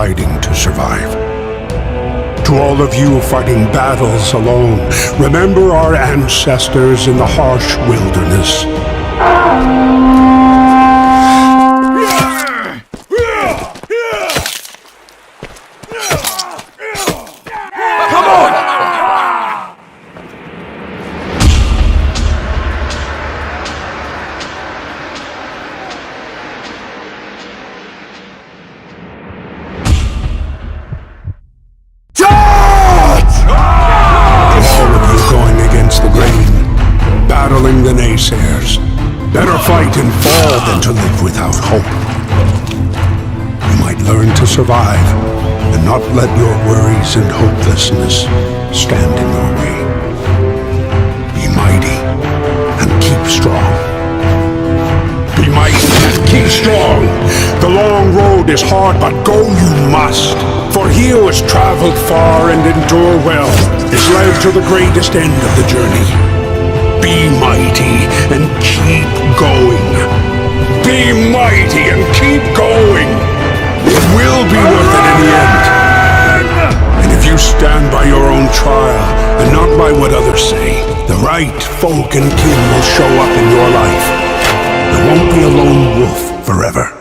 fighting to survive. To all of you fighting battles alone, remember our ancestors in the harsh wilderness. Battling the naysayers. Better fight and fall than to live without hope. You might learn to survive and not let your worries and hopelessness stand in your way. Be mighty and keep strong. Be mighty and keep strong. The long road is hard, but go you must. For he who has traveled far and endured well is led to the greatest end of the journey. Be mighty and keep going. Be mighty and keep going. It will be worth it in the end. And if you stand by your own trial and not by what others say, the right folk and kin will show up in your life. You won't be a lone wolf forever.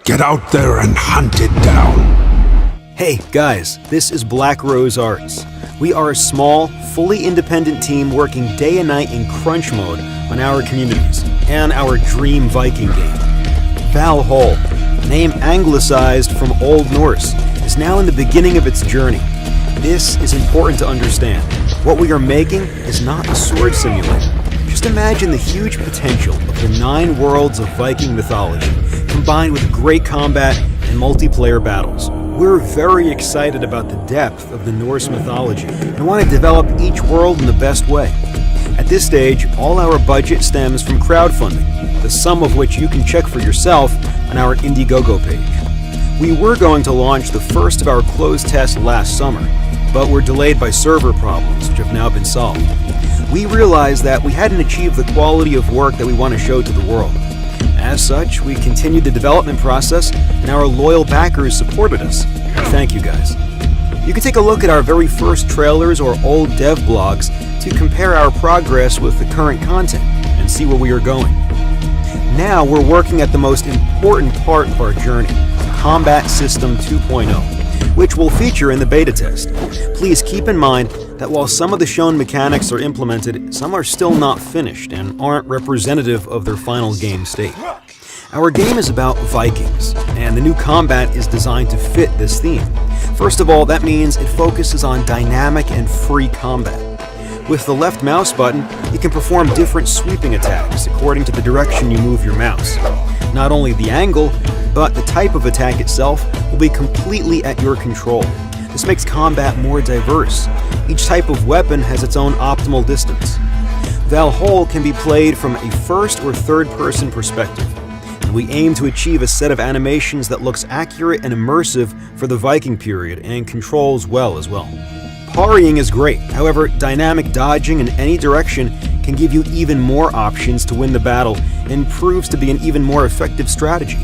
Get out there and hunt it down. Hey guys, this is Black Rose Arts. We are a small, fully independent team working day and night in crunch mode on our communities and our dream Viking game. VALHALL, name anglicized from Old Norse, is now in the beginning of its journey. This is important to understand. What we are making is not a sword simulator. Just imagine the huge potential of the 9 worlds of Viking mythology, combined with great combat and multiplayer battles. We're very excited about the depth of the Norse mythology and want to develop each world in the best way. At this stage, all our budget stems from crowdfunding, the sum of which you can check for yourself on our Indiegogo page. We were going to launch the first of our closed tests last summer, but were delayed by server problems, which have now been solved. We realized that we hadn't achieved the quality of work that we want to show to the world. As such, we continued the development process, and our loyal backers supported us. Thank you guys. You can take a look at our very first trailers or old dev blogs to compare our progress with the current content and see where we are going. Now we're working at the most important part of our journey, Combat System 2.0, which will feature in the beta test. Please keep in mind that while some of the shown mechanics are implemented, some are still not finished and aren't representative of their final game state. Our game is about Vikings, and the new combat is designed to fit this theme. First of all, that means it focuses on dynamic and free combat. With the left mouse button, you can perform different sweeping attacks according to the direction you move your mouse. Not only the angle, but the type of attack itself will be completely at your control. This makes combat more diverse. Each type of weapon has its own optimal distance. VALHALL can be played from a first or third person perspective, and we aim to achieve a set of animations that looks accurate and immersive for the Viking period and controls well as well. Parrying is great, however, dynamic dodging in any direction can give you even more options to win the battle and proves to be an even more effective strategy.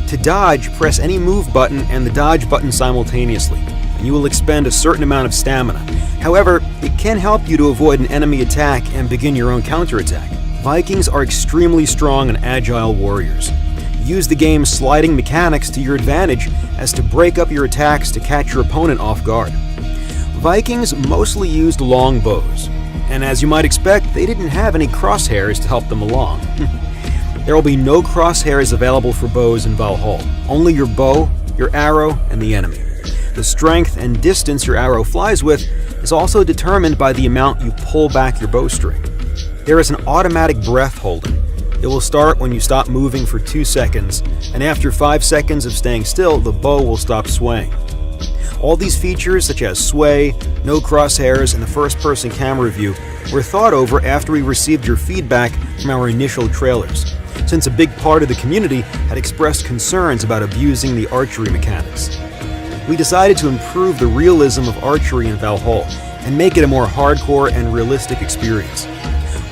To dodge, press any move button and the dodge button simultaneously, and you will expend a certain amount of stamina. However, it can help you to avoid an enemy attack and begin your own counterattack. Vikings are extremely strong and agile warriors. Use the game's sliding mechanics to your advantage as to break up your attacks to catch your opponent off guard. Vikings mostly used long bows, and as you might expect, they didn't have any crosshairs to help them along. There will be no crosshairs available for bows in VALHALL, only your bow, your arrow, and the enemy. The strength and distance your arrow flies with is also determined by the amount you pull back your bowstring. There is an automatic breath holding. It will start when you stop moving for 2 seconds, and after 5 seconds of staying still, the bow will stop swaying. All these features, such as sway, no crosshairs, and the first-person camera view, were thought over after we received your feedback from our initial trailers, since a big part of the community had expressed concerns about abusing the archery mechanics. We decided to improve the realism of archery in VALHALL and make it a more hardcore and realistic experience.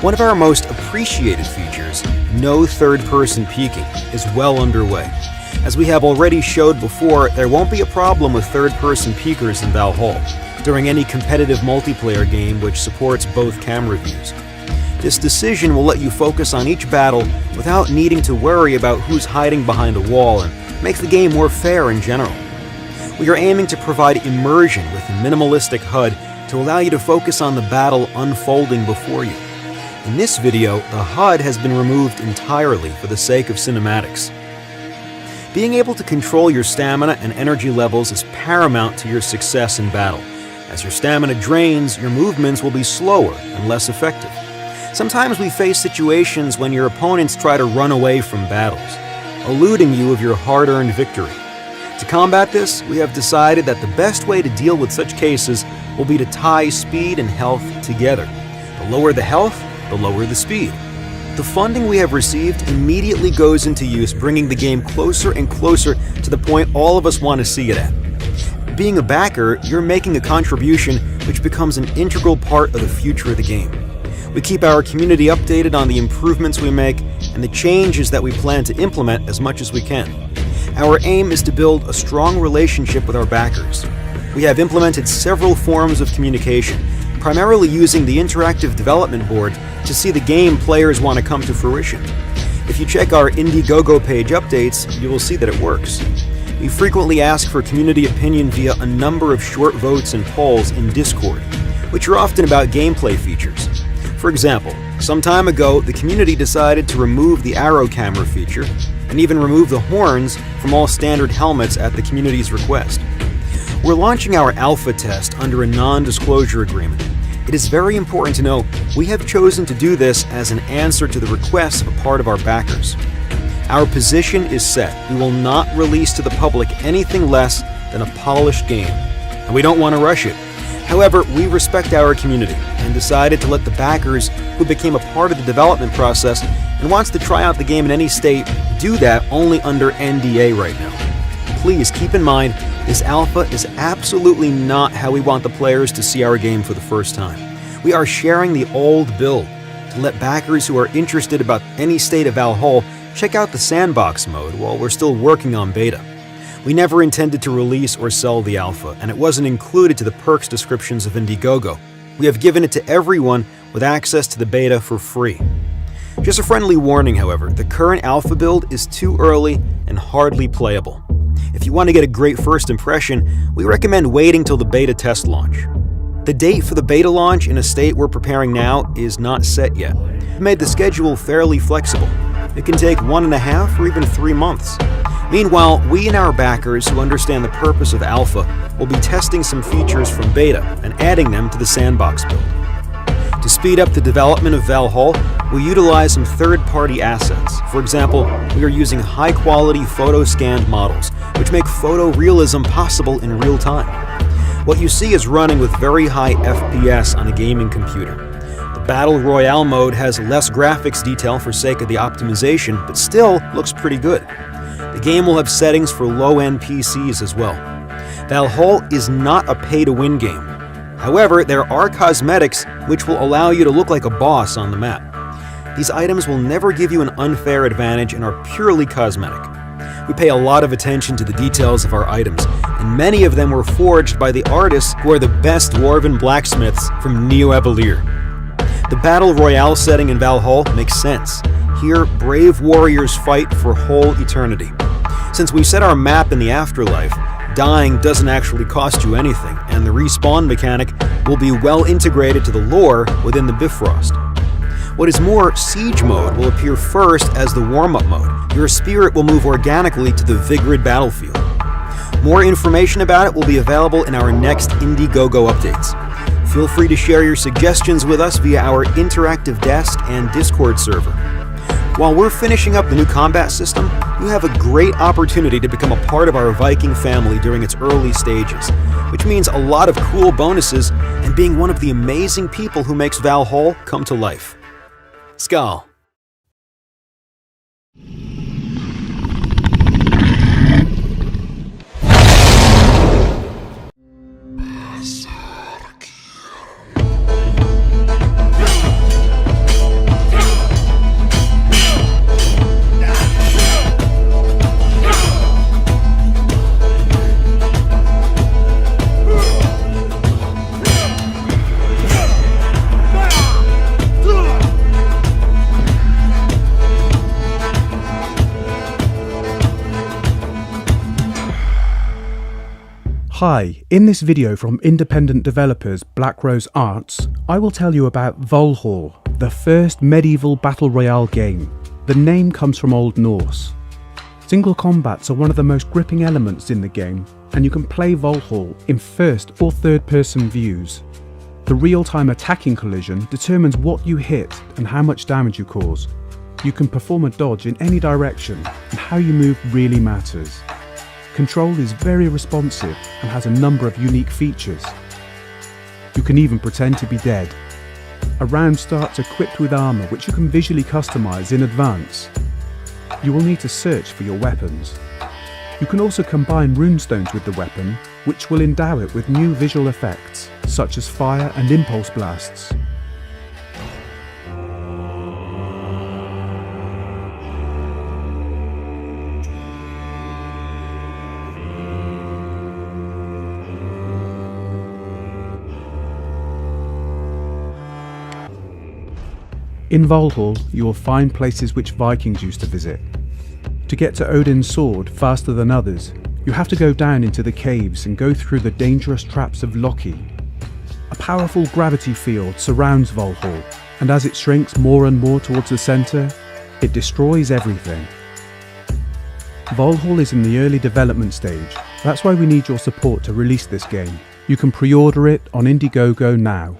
One of our most appreciated features, no third-person peeking, is well underway. As we have already showed before, there won't be a problem with third-person peekers in Valhall during any competitive multiplayer game which supports both camera views. This decision will let you focus on each battle without needing to worry about who's hiding behind a wall and make the game more fair in general. We are aiming to provide immersion with a minimalistic HUD to allow you to focus on the battle unfolding before you. In this video, the HUD has been removed entirely for the sake of cinematics. Being able to control your stamina and energy levels is paramount to your success in battle. As your stamina drains, your movements will be slower and less effective. Sometimes we face situations when your opponents try to run away from battles, eluding you of your hard-earned victory. To combat this, we have decided that the best way to deal with such cases will be to tie speed and health together. The lower the health, the lower the speed. The funding we have received immediately goes into use, bringing the game closer and closer to the point all of us want to see it at. Being a backer, you're making a contribution which becomes an integral part of the future of the game. We keep our community updated on the improvements we make and the changes that we plan to implement as much as we can. Our aim is to build a strong relationship with our backers. We have implemented several forms of communication, primarily using the interactive development board to see the game players want to come to fruition. If you check our Indiegogo page updates, you will see that it works. We frequently ask for community opinion via a number of short votes and polls in Discord, which are often about gameplay features. For example, some time ago, the community decided to remove the arrow camera feature and even remove the horns from all standard helmets at the community's request. We're launching our alpha test under a non-disclosure agreement. It is very important to know we have chosen to do this as an answer to the requests of a part of our backers. Our position is set. We will not release to the public anything less than a polished game, and we don't want to rush it. However, we respect our community and decided to let the backers who became a part of the development process and wants to try out the game in any state do that only under NDA right now. Please keep in mind, this alpha is absolutely not how we want the players to see our game for the first time. We are sharing the old build to let backers who are interested about any state of Valhall check out the sandbox mode while we're still working on beta. We never intended to release or sell the alpha, and it wasn't included to the perks descriptions of Indiegogo. We have given it to everyone with access to the beta for free. Just a friendly warning, however, the current alpha build is too early and hardly playable. If you want to get a great first impression, we recommend waiting till the beta test launch. The date for the beta launch in a state we're preparing now is not set yet. We made the schedule fairly flexible. It can take 1.5 or even 3 months. Meanwhile, we and our backers who understand the purpose of alpha will be testing some features from beta and adding them to the sandbox build. To speed up the development of Valhall, we utilize some third-party assets. For example, we are using high-quality photo-scanned models, which make photorealism possible in real time. What you see is running with very high FPS on a gaming computer. The Battle Royale mode has less graphics detail for sake of the optimization, but still looks pretty good. The game will have settings for low-end PCs as well. Valhall is not a pay-to-win game. However, there are cosmetics which will allow you to look like a boss on the map. These items will never give you an unfair advantage and are purely cosmetic. We pay a lot of attention to the details of our items, and many of them were forged by the artists who are the best dwarven blacksmiths from Neo-Abelir. The Battle Royale setting in Valhall makes sense. Here, brave warriors fight for whole eternity. Since we set our map in the afterlife, dying doesn't actually cost you anything, and the respawn mechanic will be well integrated to the lore within the Bifrost. What is more, Siege mode will appear first as the warm-up mode. Your spirit will move organically to the Vigrid battlefield. More information about it will be available in our next Indiegogo updates. Feel free to share your suggestions with us via our interactive desk and Discord server. While we're finishing up the new combat system, you have a great opportunity to become a part of our Viking family during its early stages, which means a lot of cool bonuses and being one of the amazing people who makes Valhall come to life. Skál. Hi, in this video from independent developers Black Rose Arts, I will tell you about VALHALL, the first medieval battle royale game. The name comes from Old Norse. Single combats are one of the most gripping elements in the game, and you can play VALHALL in first or third person views. The real-time attacking collision determines what you hit and how much damage you cause. You can perform a dodge in any direction, and how you move really matters. Control is very responsive and has a number of unique features. You can even pretend to be dead. A round starts equipped with armour which you can visually customise in advance. You will need to search for your weapons. You can also combine runestones with the weapon, which will endow it with new visual effects, such as fire and impulse blasts. In VALHALL, you will find places which Vikings used to visit. To get to Odin's sword faster than others, you have to go down into the caves and go through the dangerous traps of Loki. A powerful gravity field surrounds VALHALL, and as it shrinks more and more towards the centre, it destroys everything. VALHALL is in the early development stage, that's why we need your support to release this game. You can pre-order it on Indiegogo now.